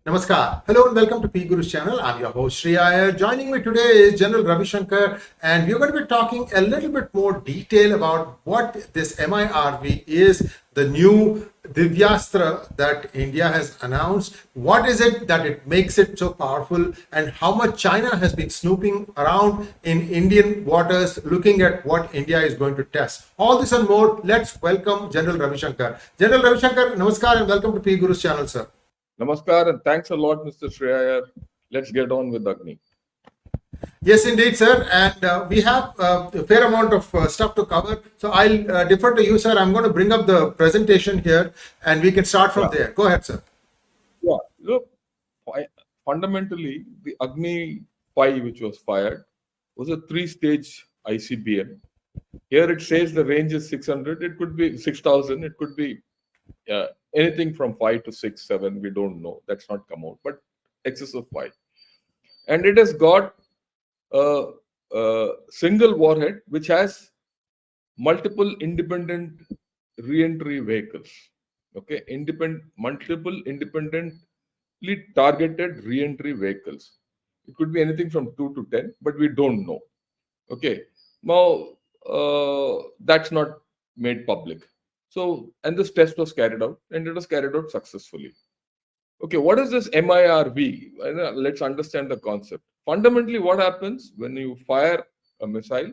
Namaskar. Hello and welcome to P Guru's channel. I'm your host Sree Iyer. Joining me today is General Ravi Shankar, and we're going to be talking a little bit more detail about what this MIRV is, the new Divyastra that India has announced. What is it that it makes it so powerful, and how much China has been snooping around in Indian waters, looking at what India is going to test. All this and more. Let's welcome General Ravi Shankar. General Ravi Shankar, namaskar and welcome to P Guru's channel, sir. Namaskar and thanks a lot, Mr. Sree Iyer. Let's get on with Agni. Yes, indeed, sir. And we have a fair amount of stuff to cover. So I'll defer to you, sir. I'm going to bring up the presentation here and we can start from there. Go ahead, sir. Yeah, look, fundamentally, the Agni-P, which was fired, was a three-stage ICBM. Here it says the range is 600. It could be 6,000. It could be anything from 5 to 6, 7. We don't know. That's not come out. But excess of 5. And it has got a single warhead which has multiple independent re-entry vehicles. Okay, multiple independently targeted re-entry vehicles. It could be anything from 2 to 10, but we don't know. Okay, now that's not made public. So, and this test was carried out, and it was carried out successfully. Okay, what is this MIRV? Let's understand the concept. Fundamentally, what happens when you fire a missile,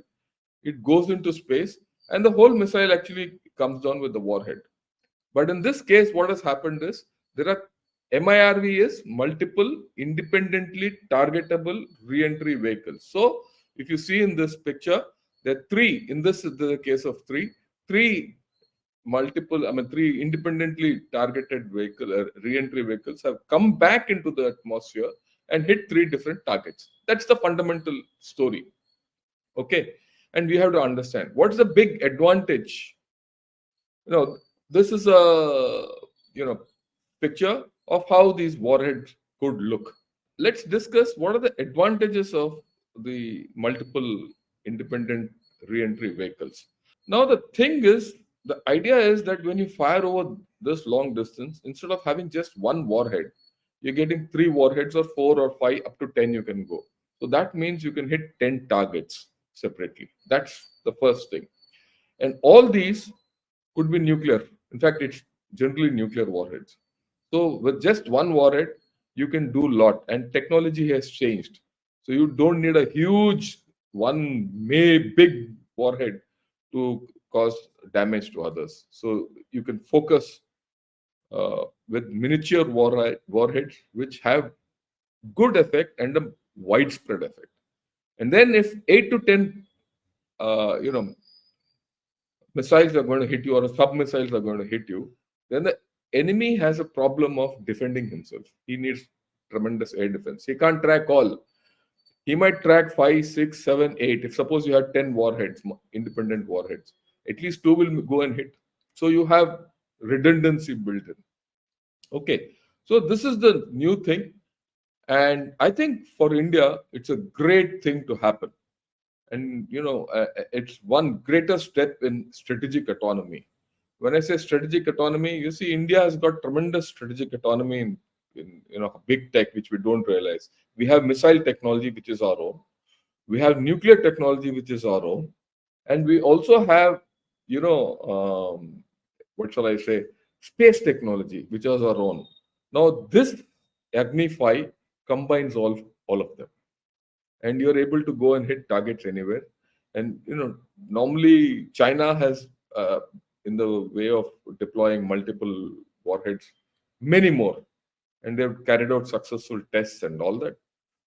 it goes into space, and the whole missile actually comes down with the warhead. But in this case, what has happened is there are MIRV is multiple independently targetable re-entry vehicles. So if you see in this picture, there are three. In this is the case of three three independently targeted re-entry vehicles have come back into the atmosphere and hit three different targets. That's the fundamental story. Okay, and we have to understand what's the big advantage. This is a picture of how these warheads could look. Let's discuss what are the advantages of the multiple independent re-entry vehicles. Now the thing is, the idea is that when you fire over this long distance, instead of having just one warhead, you're getting 3 warheads or 4 or 5 up to 10 you can go. So that means you can hit 10 targets separately. That's the first thing. And all these could be nuclear. In fact, it's generally nuclear warheads. So with just one warhead, you can do a lot, and technology has changed. So you don't need a huge big warhead to cause damage to others. So you can focus with miniature warheads which have good effect and a widespread effect. And then if 8 to 10 missiles are going to hit you or sub-missiles are going to hit you, then the enemy has a problem of defending himself. He needs tremendous air defense. He can't track all. He might track 5, 6, 7, 8. If suppose you have 10 warheads, independent warheads, at least 2 will go and hit. So you have redundancy built in. Okay, so this is the new thing. And I think for India, it's a great thing to happen. And it's one greater step in strategic autonomy. When I say strategic autonomy, you see India has got tremendous strategic autonomy in big tech, which we don't realize. We have missile technology, which is our own. We have nuclear technology, which is our own. And we also have what shall I say, space technology, which is our own. Now this Agni-P combines all of them, and you're able to go and hit targets anywhere. And normally China has in the way of deploying multiple warheads many more, and they've carried out successful tests and all that.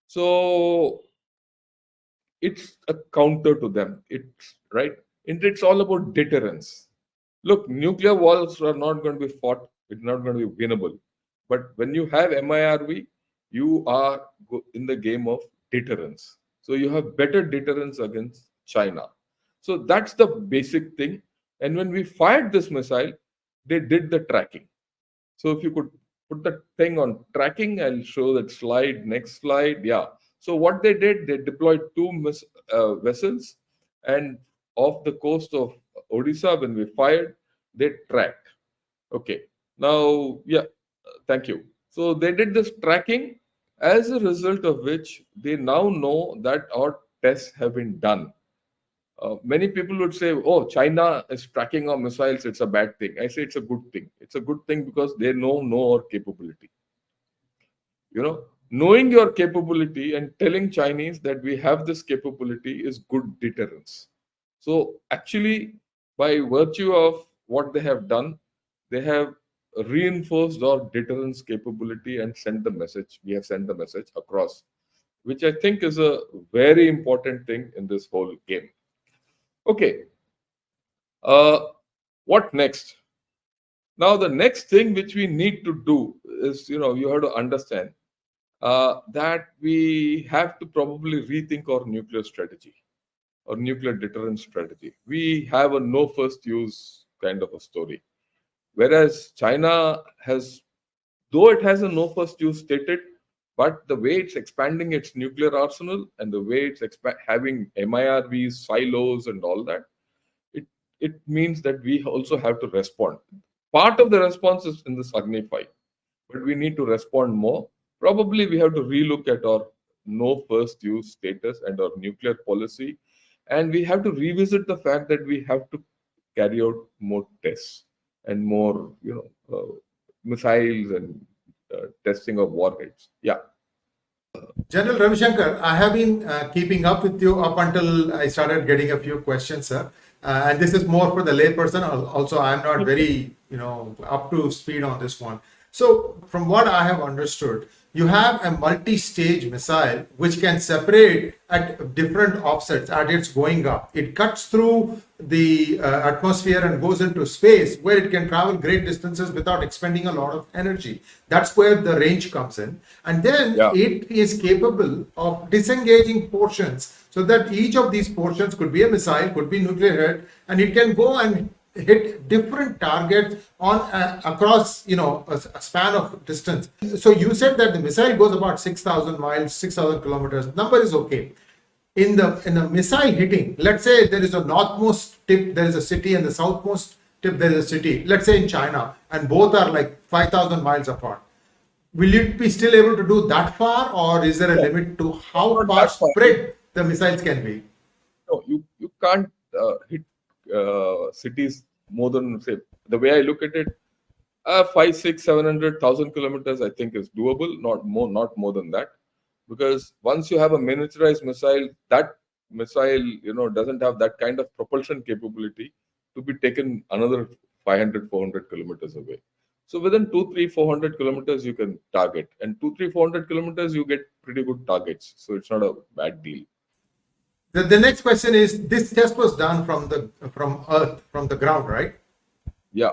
So it's a counter to them. It's right, and it's all about deterrence. Look, nuclear wars are not going to be fought. It's not going to be winnable. But when you have MIRV, you are in the game of deterrence. So you have better deterrence against China. So that's the basic thing. And when we fired this missile, they did the tracking. So if you could put the thing on tracking, I'll show that slide. Next slide. Yeah. So what they did, they deployed 2 vessels, and off the coast of Odisha, when we fired, they tracked. Okay. Now, yeah, thank you. So they did this tracking, as a result of which they now know that our tests have been done. Many people would say, oh, China is tracking our missiles, it's a bad thing. I say it's a good thing. It's a good thing because they know our capability. Knowing your capability and telling Chinese that we have this capability is good deterrence. So actually, by virtue of what they have done, they have reinforced our deterrence capability and sent the message. We have sent the message across, which I think is a very important thing in this whole game. Okay, uh, what next? Now, the next thing which we need to do is, you have to understand that we have to probably rethink our nuclear strategy or nuclear deterrence strategy. We have a no first use kind of a story. Whereas China has, though it has a no first use stated, but the way it's expanding its nuclear arsenal and the way it's having MIRVs, silos, and all that, it, it means that we also have to respond. Part of the response is in this Agni-P, but we need to respond more. Probably we have to relook at our no first use status and our nuclear policy, and we have to revisit the fact that we have to carry out more tests and more, missiles and testing of warheads. Yeah. General Ravi Shankar, I have been keeping up with you up until I started getting a few questions, sir. And this is more for the layperson. Also, I'm not very, up to speed on this one. So, from what I have understood, you have a multi-stage missile which can separate at different offsets as it's going up. It cuts through the atmosphere and goes into space where it can travel great distances without expending a lot of energy. That's where the range comes in. And then it is capable of disengaging portions so that each of these portions could be a missile, could be nuclear head, and it can go and hit different targets on across a span of distance. So you said that the missile goes about 6,000 miles, 6,000 kilometers. Number is okay. In the missile hitting, let's say there is a northmost tip, there is a city, and the southmost tip, there is a city. Let's say in China, and both are like 5,000 miles apart. Will it be still able to do that far, or is there a limit to how far spread the missiles can be? No, you can't hit cities more than, say, the way I look at it, 5, 6, 700,000 kilometers, I think is doable. Not more than that, because once you have a miniaturized missile, that missile, doesn't have that kind of propulsion capability to be taken another 500, 400 kilometers away. So within 2, 3, 400 kilometers, you can target, and 2, 3, 400 kilometers, you get pretty good targets. So it's not a bad deal. The next question is, this test was done from Earth, from the ground, right? Yeah.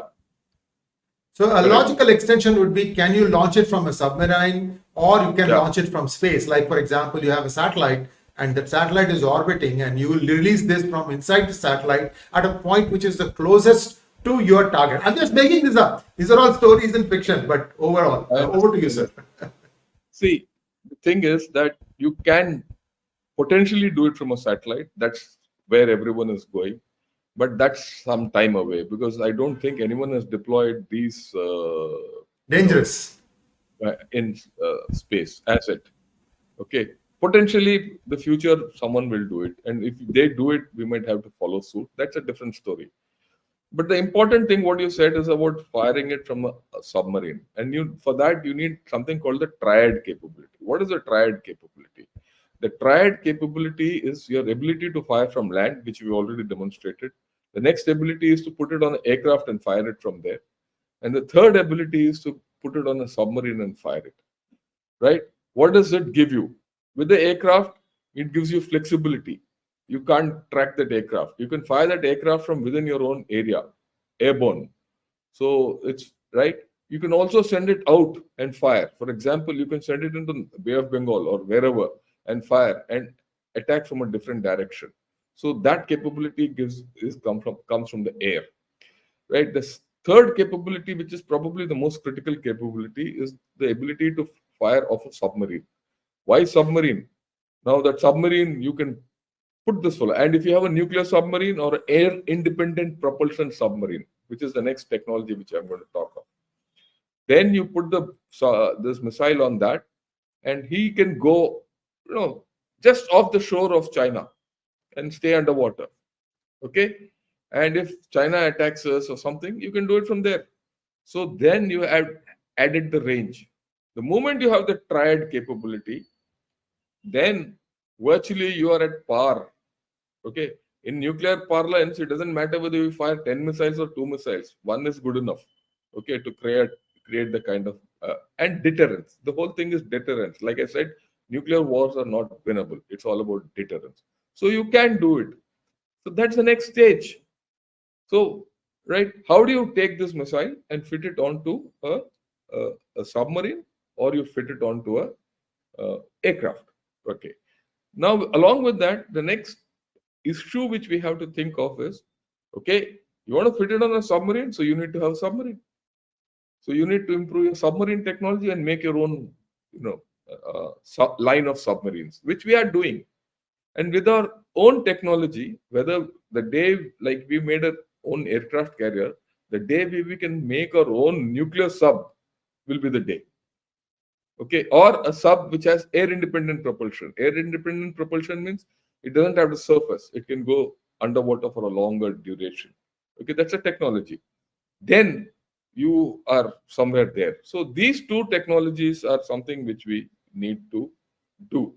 So a logical extension would be, can you launch it from a submarine, or you can launch it from space? Like, for example, you have a satellite and that satellite is orbiting, and you will release this from inside the satellite at a point which is the closest to your target. I'm just making this up. These are all stories in fiction, but overall, over to you, sir. See, the thing is that you can potentially do it from a satellite. That's where everyone is going. But that's some time away, because I don't think anyone has deployed these dangerous in space as it. Okay. Potentially, the future, someone will do it. And if they do it, we might have to follow suit. That's a different story. But the important thing, what you said, is about firing it from a submarine. And for that, you need something called the triad capability. What is the triad capability? The triad capability is your ability to fire from land, which we already demonstrated. The next ability is to put it on an aircraft and fire it from there. And the third ability is to put it on a submarine and fire it. Right? What does it give you? With the aircraft, it gives you flexibility. You can't track that aircraft. You can fire that aircraft from within your own area, airborne. So it's right. You can also send it out and fire. For example, you can send it into the Bay of Bengal or wherever and fire and attack from a different direction. So that capability comes from the air, right? The third capability, which is probably the most critical capability, is the ability to fire off a submarine. Why submarine? Now that submarine, you can put this full. And if you have a nuclear submarine or air independent propulsion submarine, which is the next technology which I'm going to talk about, then you put the this missile on that, and he can go, just off the shore of China and stay underwater. Okay, and if China attacks us or something, you can do it from there. So then you have added the range. The moment you have the triad capability, then virtually you are at par. Okay, in nuclear parlance, it doesn't matter whether you fire 10 missiles or 2 missiles. One is good enough. Okay, to create the kind of and deterrence. The whole thing is deterrence. Like I said, nuclear wars are not winnable. It's all about deterrence. So you can do it. So that's the next stage. So, right, how do you take this missile and fit it onto a submarine, or you fit it onto a aircraft? Okay. Now, along with that, the next issue which we have to think of is, okay, you want to fit it on a submarine, so you need to have a submarine. So you need to improve your submarine technology and make your own, line of submarines, which we are doing. And with our own technology, whether the day like we made our own aircraft carrier, the day we can make our own nuclear sub will be the day. Okay, or a sub which has air independent propulsion. Air independent propulsion means it doesn't have to surface, it can go underwater for a longer duration. Okay, that's a technology. Then you are somewhere there. So these two technologies are something which we need to do.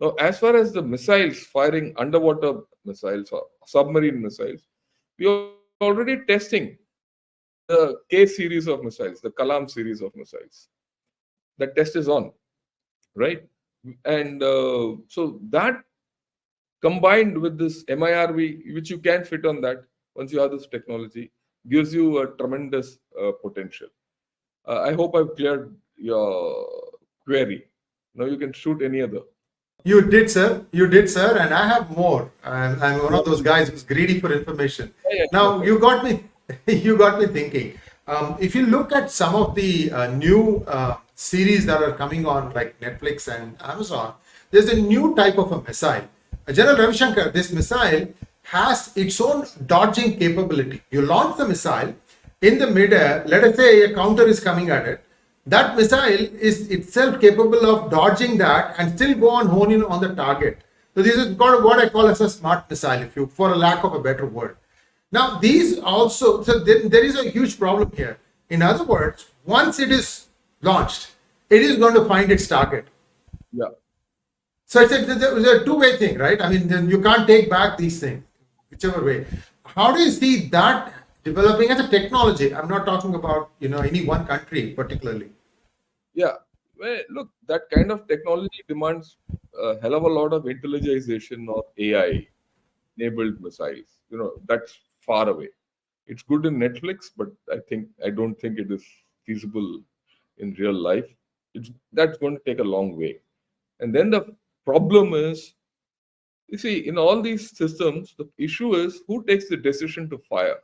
Now, as far as the missiles, firing underwater missiles or submarine missiles, we are already testing the K series of missiles, the Kalam series of missiles. That test is on, right? And so that combined with this MIRV, which you can fit on that once you have this technology, gives you a tremendous potential. I hope I've cleared your query. Now you can shoot any other. You did, sir. You did, sir. And I have more. I'm one of those guys who's greedy for information. Yeah, Now you got me. You got me thinking. If you look at some of the new series that are coming on, like Netflix and Amazon, there's a new type of a missile. General Ravi Shankar, this missile has its own dodging capability. You launch the missile in the midair. Let us say a counter is coming at it. That missile is itself capable of dodging that and still go on hone in on the target. So this is what I call as a smart missile, if you, for a lack of a better word. Now these also, so there is a huge problem here. In other words, once it is launched, it is going to find its target. Yeah. So it's a two-way thing, right? I mean, you can't take back these things, whichever way. How do you see that developing as a technology? I'm not talking about any one country particularly. Yeah. Well, look, that kind of technology demands a hell of a lot of intelligization or AI enabled missiles. That's far away. It's good in Netflix, but I don't think it is feasible in real life. That's going to take a long way. And then the problem is, you see, in all these systems, the issue is who takes the decision to fire.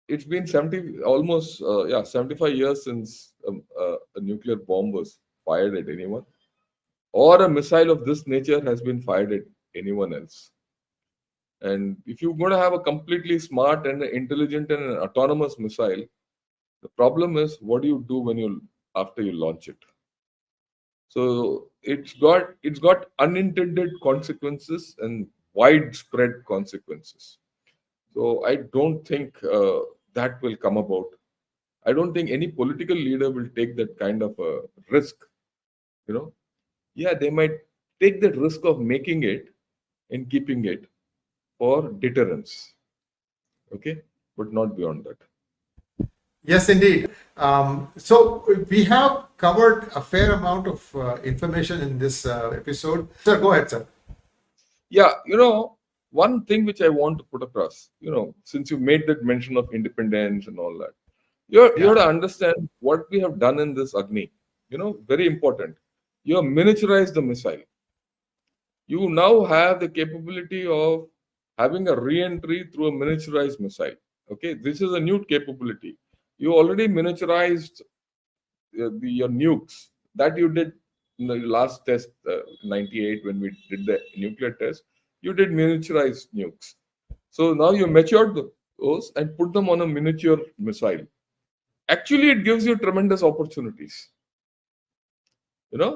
It's been 75 years since a nuclear bomb was fired at anyone, or a missile of this nature has been fired at anyone else. And if you're going to have a completely smart and intelligent and an autonomous missile, the problem is what do you do after you launch it? So it's got unintended consequences and widespread consequences. So I don't think that will come about. I don't think any political leader will take that kind of a risk. Yeah, they might take that risk of making it and keeping it for deterrence. Okay, but not beyond that. Yes, indeed. So we have covered a fair amount of information in this episode. Sir, go ahead, sir. Yeah, one thing which I want to put across, since you made that mention of independence and all that, you have to understand what we have done in this Agni. Very important. You have miniaturized the missile. You now have the capability of having a re-entry through a miniaturized missile. Okay, this is a new capability. You already miniaturized your nukes that you did in the last test, 98, when we did the nuclear test. You did miniaturized nukes. So now you matured those and put them on a miniature missile. actually it gives you tremendous opportunities. You know,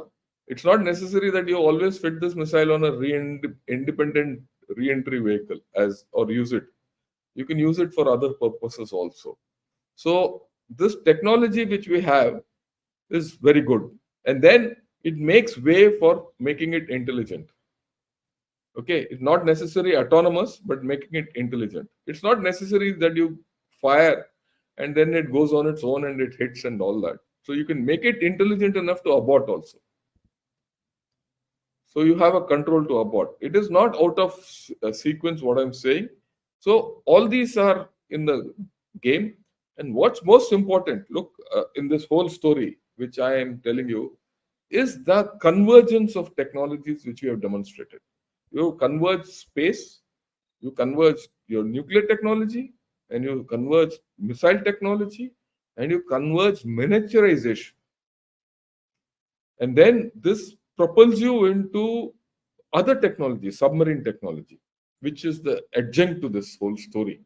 it's not necessary that you always fit this missile on a independent re-entry vehicle or use it. You can use it for other purposes also. So this technology which we have is very good, and then it makes way for making it intelligent. Okay, it's not necessarily autonomous, but making it intelligent. It's not necessary that you fire and then it goes on its own and it hits and all that. So you can make it intelligent enough to abort also. So you have a control to abort. It is not out of sequence what I'm saying. So all these are in the game. And what's most important, look, in this whole story, which I am telling you, is the convergence of technologies which we have demonstrated. You converge space, you converge your nuclear technology, and you converge missile technology, and you converge miniaturization. And then this propels you into other technology, submarine technology, which is the adjunct to this whole story,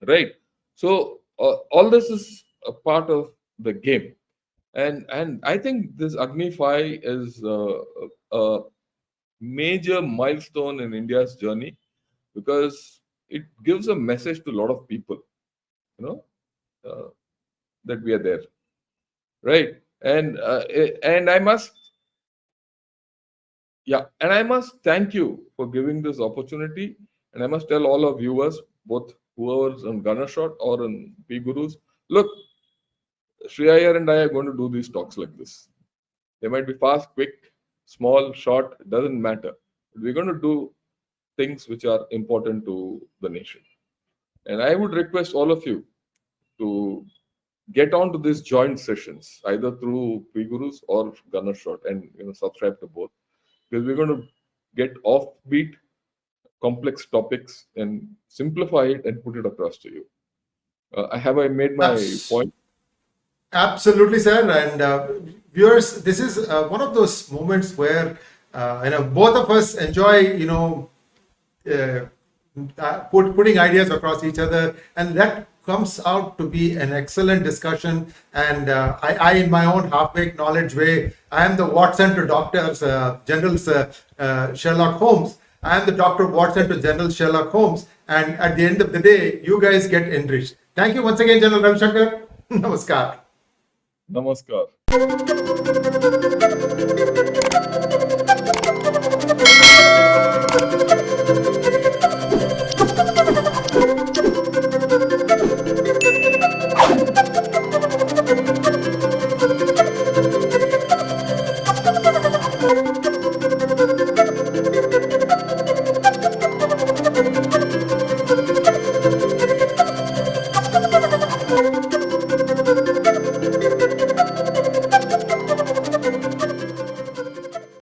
right? So all this is a part of the game, and I think this Agni-5 is a major milestone in India's journey, because it gives a message to a lot of people, you know, that we are there, right? And I must, yeah, and I must thank you for giving this opportunity. And I must tell all our viewers, both whoever's on Ganashot or on P Gurus, look, Sree Iyer and I are going to do these talks like this. They might be fast, quick, small, short, it doesn't matter. We're going to do things which are important to the nation. And I would request all of you to get on to these joint sessions, either through P Gurus or Ganashot, and subscribe to both, because we're going to get offbeat, complex topics and simplify it and put it across to you. I made my point? Absolutely, sir. And viewers, this is one of those moments where both of us enjoy putting ideas across each other, and that comes out to be an excellent discussion. And I in my own half-baked knowledge way, I am the Watson to Doctor General Sherlock Holmes. I am the Dr. Watson to General Sherlock Holmes. And at the end of the day, you guys get enriched. Thank you once again, General Ravi Shankar. Namaskar. Namaskar.